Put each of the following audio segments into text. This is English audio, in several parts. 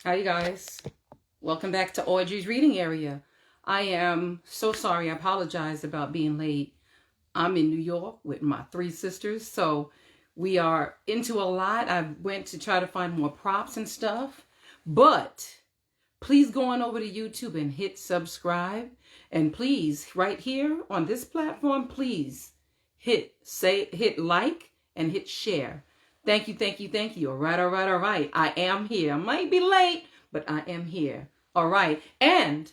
Hi, you guys. Welcome back to Audrey's reading area. I am so sorry. I apologize about being late. I'm in New York with my three sisters, so we are into a lot. I went to try to find more props and stuff, but please go on over to YouTube and hit subscribe. And please, right here on this platform, please hit like and hit share. Thank you, thank you, thank you. All right, all right, all right. I am here. I might be late, but I am here. All right. And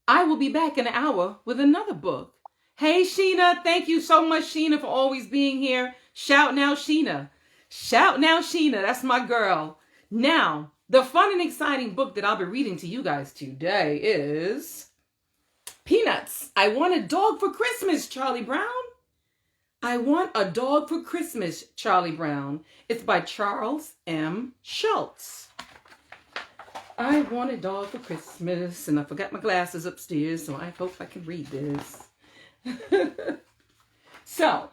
I will be back in an hour with another book. Hey, Sheena. Thank you so much, Sheena, for always being here. Shout now, Sheena. Shout now, Sheena. That's my girl. Now, the fun and exciting book that I'll be reading to you guys today is Peanuts. I Want a Dog for Christmas, Charlie Brown. I Want a Dog for Christmas, Charlie Brown. It's by Charles M. Schulz. I want a dog for Christmas, and I forgot my glasses upstairs, so I hope I can read this. So,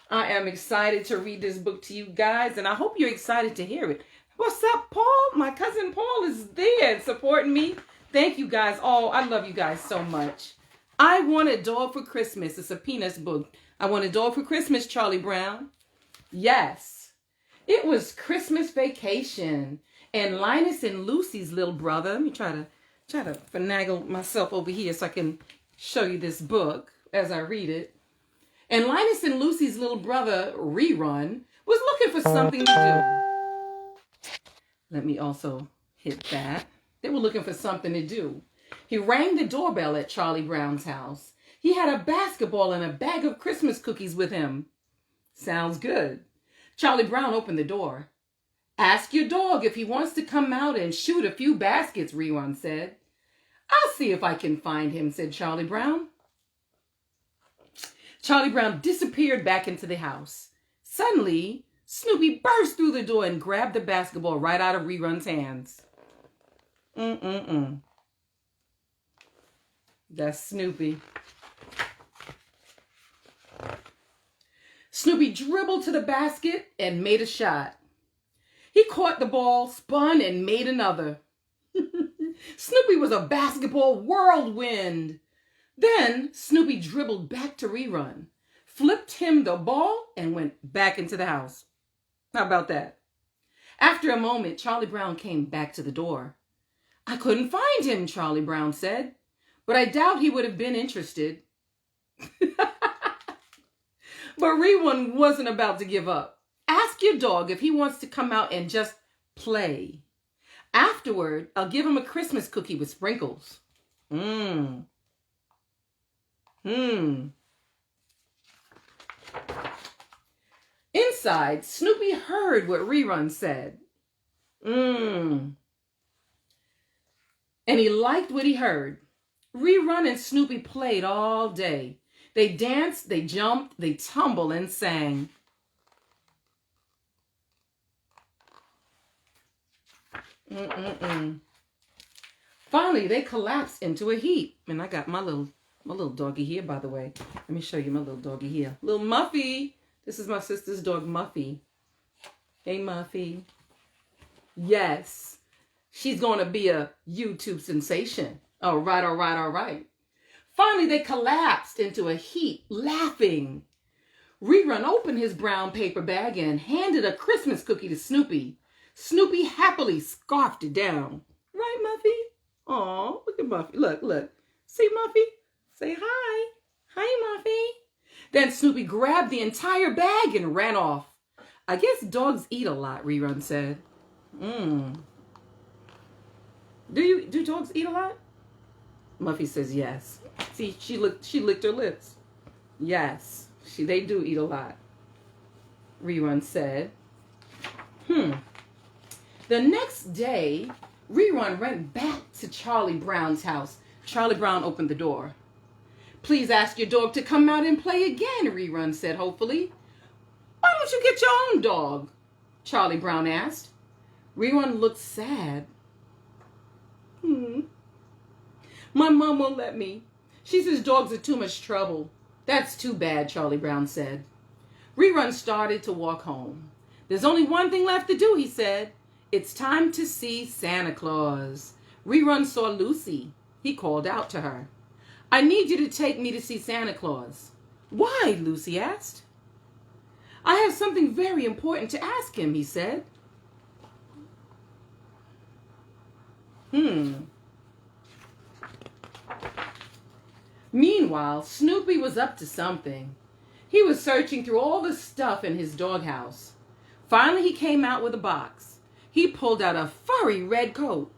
I am excited to read this book to you guys, and I hope you're excited to hear it. What's up, Paul? My cousin Paul is there supporting me. Thank you guys. Oh, I love you guys so much. I Want a Dog for Christmas. It's a Peanuts book. I Want a Dog for Christmas, Charlie Brown. Yes. It was Christmas vacation. And Linus and Lucy's little brother. Let me try to finagle myself over here so I can show you this book as I read it. And Linus and Lucy's little brother, Rerun, was looking for something to do. Let me also hit that. They were looking for something to do. He rang the doorbell at Charlie Brown's house. He had a basketball and a bag of Christmas cookies with him. Sounds good. Charlie Brown opened the door. Ask your dog if he wants to come out and shoot a few baskets, Rerun said. I'll see if I can find him, said Charlie Brown. Charlie Brown disappeared back into the house. Suddenly, Snoopy burst through the door and grabbed the basketball right out of Rerun's hands. That's Snoopy. Snoopy dribbled to the basket and made a shot. He caught the ball, spun, and made another. Snoopy was a basketball whirlwind. Then Snoopy dribbled back to Rerun, flipped him the ball, and went back into the house. How about that? After a moment, Charlie Brown came back to the door. I couldn't find him, Charlie Brown said, but I doubt he would have been interested. But Rerun wasn't about to give up. Ask your dog if he wants to come out and just play. Afterward, I'll give him a Christmas cookie with sprinkles. Inside, Snoopy heard what Rerun said. And he liked what he heard. Rerun and Snoopy played all day. They danced, they jumped, they tumbled, and sang. Finally, they collapsed into a heap. And I got my little doggy here, by the way. Let me show you my little doggy here. Little Muffy. This is my sister's dog, Muffy. Hey, Muffy. Yes. She's going to be a YouTube sensation. All right, all right, all right. Finally, they collapsed into a heap, laughing. Rerun opened his brown paper bag and handed a Christmas cookie to Snoopy. Snoopy happily scarfed it down. Right, Muffy? Aw, look at Muffy. Look. See Muffy? Say hi. Hi, Muffy. Then Snoopy grabbed the entire bag and ran off. I guess dogs eat a lot, Rerun said. Do dogs eat a lot? Muffy says yes. See, she licked her lips. Yes, they do eat a lot, Rerun said. The next day, Rerun went back to Charlie Brown's house. Charlie Brown opened the door. Please ask your dog to come out and play again, Rerun said hopefully. Why don't you get your own dog? Charlie Brown asked. Rerun looked sad. My mom won't let me. She says dogs are too much trouble. That's too bad, Charlie Brown said. Rerun started to walk home. There's only one thing left to do, he said. it's time to see Santa Claus. Rerun saw Lucy. He called out to her. I need you to take me to see Santa Claus. Why? Lucy asked. I have something very important to ask him, he said. Meanwhile, Snoopy was up to something. He was searching through all the stuff in his doghouse. Finally, he came out with a box. He pulled out a furry red coat.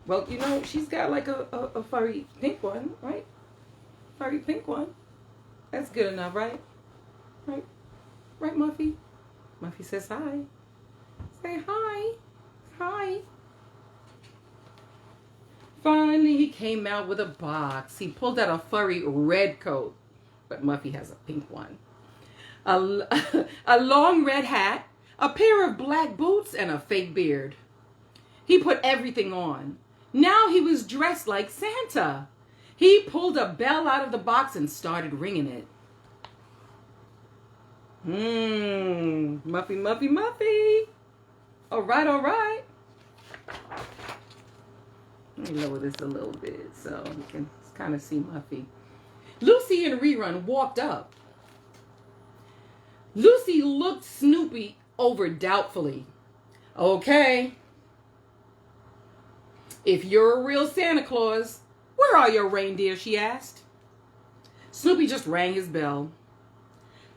Well, you know, she's got like a furry pink one, right? Furry pink one. That's good enough, right? Right? Right, Muffy? Muffy says hi. Say hi. Hi. Finally, he came out with a box. He pulled out a furry red coat, but Muffy has a pink one. A long red hat, a pair of black boots, and a fake beard. He put everything on. Now he was dressed like Santa. He pulled a bell out of the box and started ringing it. Muffy, Muffy, Muffy. All right, all right. Let me lower this a little bit so you can kind of see Muffy. Lucy and Rerun walked up. Lucy looked Snoopy over doubtfully. Okay. If you're a real Santa Claus, where are your reindeer? She asked. Snoopy just rang his bell.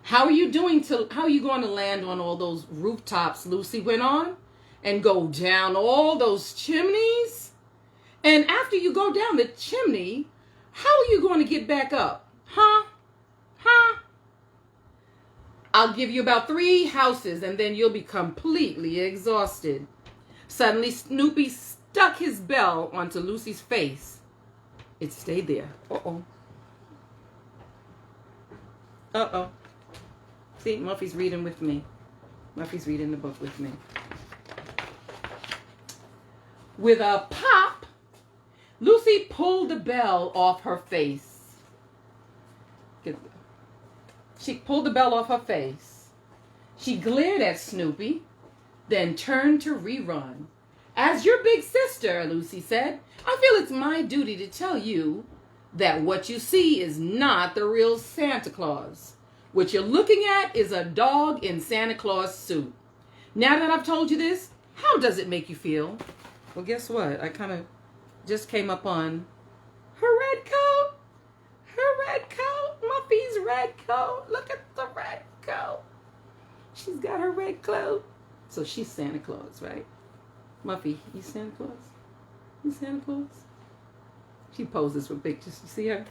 How are you going to land on all those rooftops? Lucy went on, and go down all those chimneys? And after you go down the chimney, how are you going to get back up? Huh? I'll give you about 3 houses and then you'll be completely exhausted. Suddenly, Snoopy stuck his bell onto Lucy's face. It stayed there. Uh-oh. Uh-oh. See, Muffy's reading with me. Muffy's reading the book with me. With a pop, Lucy pulled the bell off her face. She pulled the bell off her face. She glared at Snoopy, then turned to Rerun. As your big sister, Lucy said, I feel it's my duty to tell you that what you see is not the real Santa Claus. What you're looking at is a dog in Santa Claus suit. Now that I've told you this, how does it make you feel? Well, guess what? I kind of just came up on her red coat. Her red coat. Muffy's red coat. Look at the red coat. She's got her red coat. So she's Santa Claus, right? Muffy, you Santa Claus? You Santa Claus? She poses for pictures. You see her?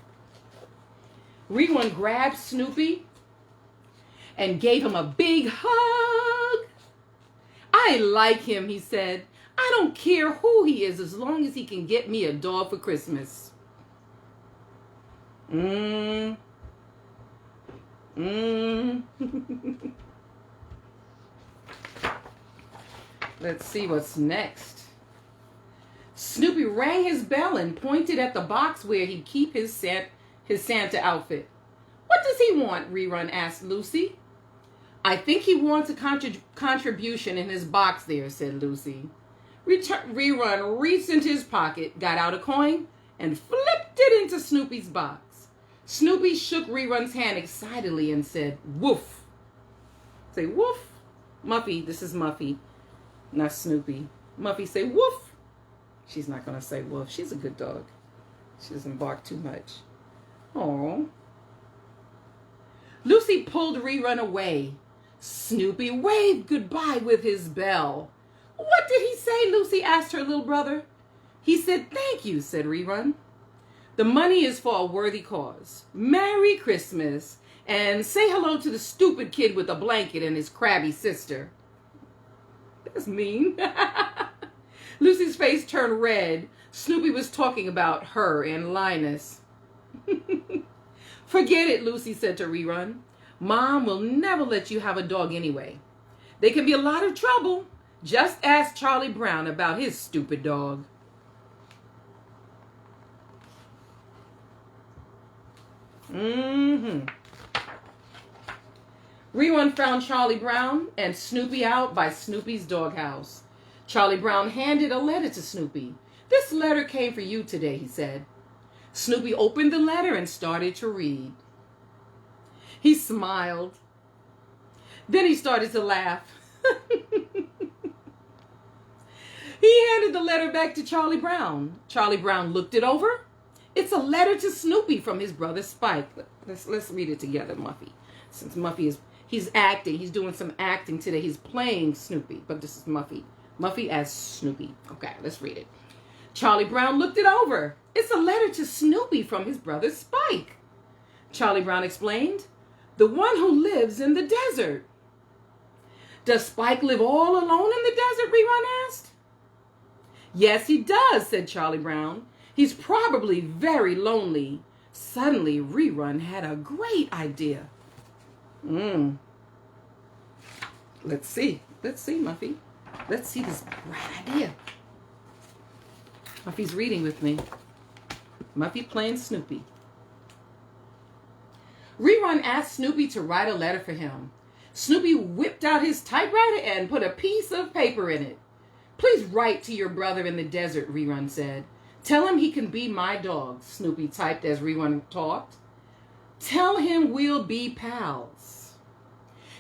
Rerun grabbed Snoopy and gave him a big hug. I like him, he said. I don't care who he is as long as he can get me a dog for Christmas. Let's see what's next. Snoopy rang his bell and pointed at the box where he'd keep his Santa outfit. What does he want? Rerun asked Lucy. I think he wants a contribution in his box there, said Lucy. Rerun reached into his pocket, got out a coin, and flipped it into Snoopy's box. Snoopy shook Rerun's hand excitedly and said, woof. Say woof. Muffy, this is Muffy, not Snoopy. Muffy, say woof. She's not going to say woof. She's a good dog. She doesn't bark too much. Oh. Lucy pulled Rerun away. Snoopy waved goodbye with his bell. What did he say? Lucy asked her little brother. He said, thank you, said Rerun. The money is for a worthy cause. Merry Christmas. And say hello to the stupid kid with a blanket and his crabby sister. That's mean. Lucy's face turned red. Snoopy was talking about her and Linus. Forget it, Lucy said to Rerun. Mom will never let you have a dog anyway. They can be a lot of trouble. Just ask Charlie Brown about his stupid dog. Rerun found Charlie Brown and Snoopy out by Snoopy's doghouse. Charlie Brown handed a letter to Snoopy. "This letter came for you today," he said. Snoopy opened the letter and started to read. He smiled. Then he started to laugh. He handed the letter back to Charlie Brown. Charlie Brown looked it over. It's a letter to Snoopy from his brother Spike. Let's read it together, Muffy. Since Muffy he's acting. He's doing some acting today. He's playing Snoopy, but this is Muffy. Muffy as Snoopy. Okay, let's read it. Charlie Brown looked it over. It's a letter to Snoopy from his brother Spike. Charlie Brown explained. The one who lives in the desert. Does Spike live all alone in the desert? Rerun asked. Yes, he does, said Charlie Brown. He's probably very lonely. Suddenly, Rerun had a great idea. Let's see, Muffy. Let's see this bright idea. Muffy's reading with me. Muffy playing Snoopy. Rerun asked Snoopy to write a letter for him. Snoopy whipped out his typewriter and put a piece of paper in it. Please write to your brother in the desert, Rerun said. Tell him he can be my dog, Snoopy typed as Rerun talked. Tell him we'll be pals.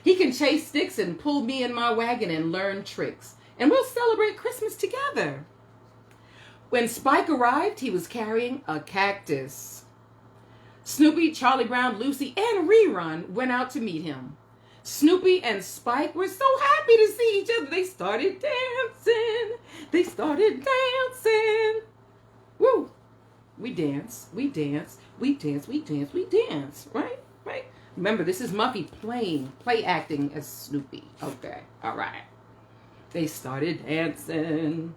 He can chase sticks and pull me in my wagon and learn tricks. And we'll celebrate Christmas together. When Spike arrived, he was carrying a cactus. Snoopy, Charlie Brown, Lucy, and Rerun went out to meet him. Snoopy and Spike were so happy to see each other. They started dancing. Woo! We dance. Right? Remember, this is Muffy play acting as Snoopy. Okay, all right. They started dancing.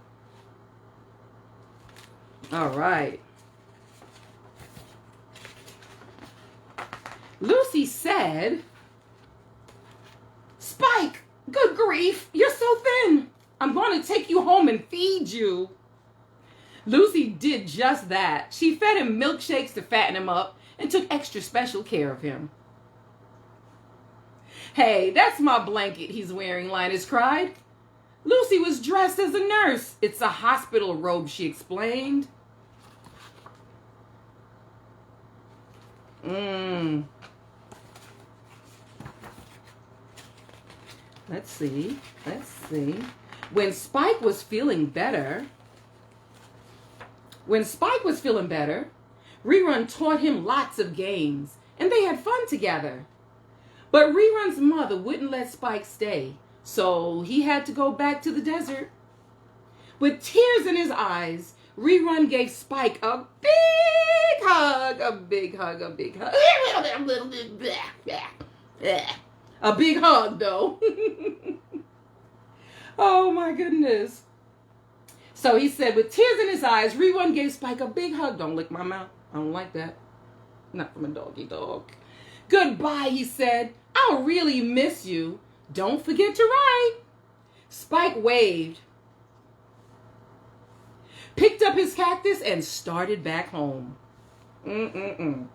All right. Lucy said, Spike, good grief, you're so thin. I'm going to take you home and feed you. Lucy did just that. She fed him milkshakes to fatten him up and took extra special care of him. Hey, that's my blanket he's wearing, Linus cried. Lucy was dressed as a nurse. It's a hospital robe, she explained. Let's see. When Spike was feeling better, Rerun taught him lots of games, and they had fun together. But Rerun's mother wouldn't let Spike stay, so he had to go back to the desert. With tears in his eyes, Rerun gave Spike a big hug. A big hug, though. Oh, my goodness. So he said, with tears in his eyes, Rerun gave Spike a big hug. Don't lick my mouth. I don't like that. Not from a doggy dog. Goodbye, he said. I'll really miss you. Don't forget to write. Spike waved, picked up his cactus, and started back home. Rerun,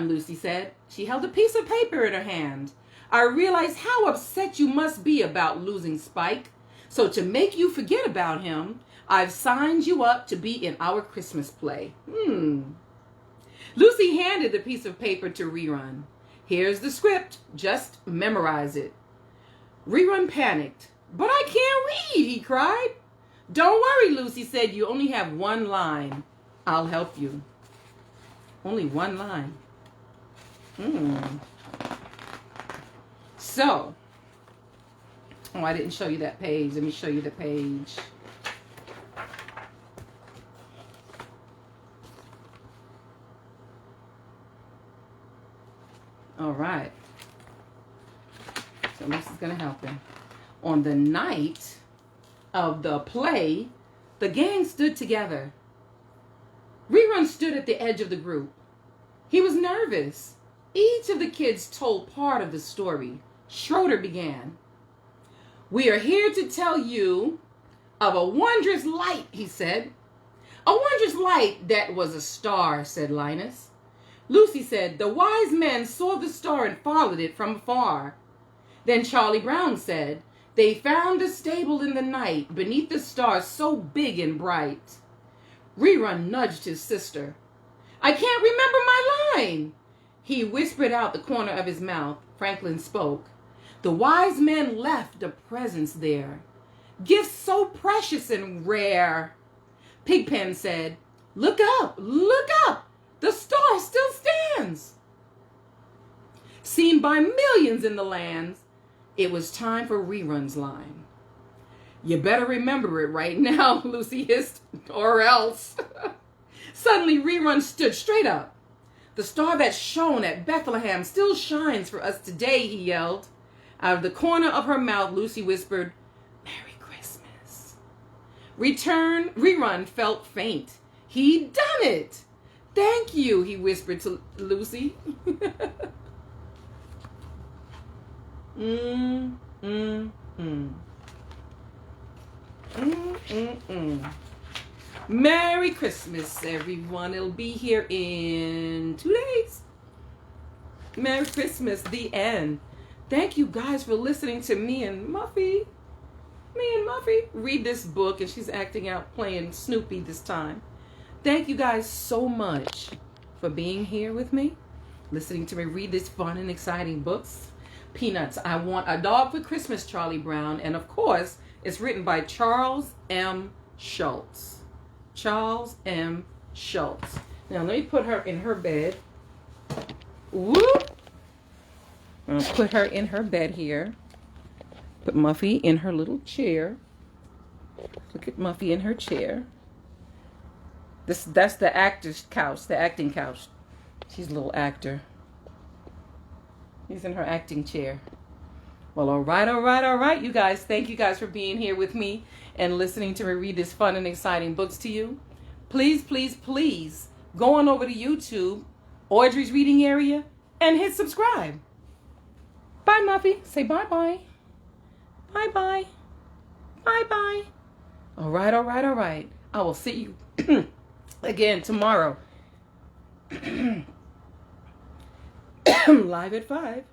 Lucy said. She held a piece of paper in her hand. I realize how upset you must be about losing Spike. So to make you forget about him, I've signed you up to be in our Christmas play. Lucy handed the piece of paper to Rerun. Here's the script. Just memorize it. Rerun panicked. But I can't read, he cried. Don't worry, Lucy said. You only have one line. I'll help you. Only one line. So, I didn't show you that page. Let me show you the page. All right. So this is going to help him. On the night of the play, the gang stood together. Rerun stood at the edge of the group. He was nervous. Each of the kids told part of the story. Schroeder began. We are here to tell you of a wondrous light, he said. A wondrous light that was a star, said Linus. Lucy said, the wise men saw the star and followed it from afar. Then Charlie Brown said, They found a stable in the night beneath the stars so big and bright. Rerun nudged his sister. I can't remember my line. He whispered out the corner of his mouth. Franklin spoke. The wise men left a presence there. Gifts so precious and rare. Pigpen said, look up, look up. The star still stands. Seen by millions in the lands, it was time for Rerun's line. You better remember it right now, Lucy hissed, or else. Suddenly, Rerun stood straight up. The star that shone at Bethlehem still shines for us today, he yelled. Out of the corner of her mouth, Lucy whispered, Merry Christmas. Rerun felt faint. He'd done it. Thank you, he whispered to Lucy. Merry Christmas, everyone. It'll be here in 2 days. Merry Christmas, the end. Thank you guys for listening to me and Muffy read this book, and she's acting out playing Snoopy this time. Thank you guys so much for being here with me, listening to me read these fun and exciting books. Peanuts, I Want a Dog for Christmas, Charlie Brown. And of course, it's written by Charles M. Schultz. Charles M. Schultz. Now, let me put her in her bed. Whoop! I'll put her in her bed here. Put Muffy in her little chair. Look at Muffy in her chair. That's the actor's couch, the acting couch. She's a little actor. He's in her acting chair. Well, all right, you guys. Thank you guys for being here with me and listening to me read these fun and exciting books to you. Please, please, please go on over to YouTube, Audrey's Reading Area, and hit subscribe. Bye, Muffy. Say bye-bye. Bye-bye. Bye-bye. All right. I will see you again tomorrow. Live at 5.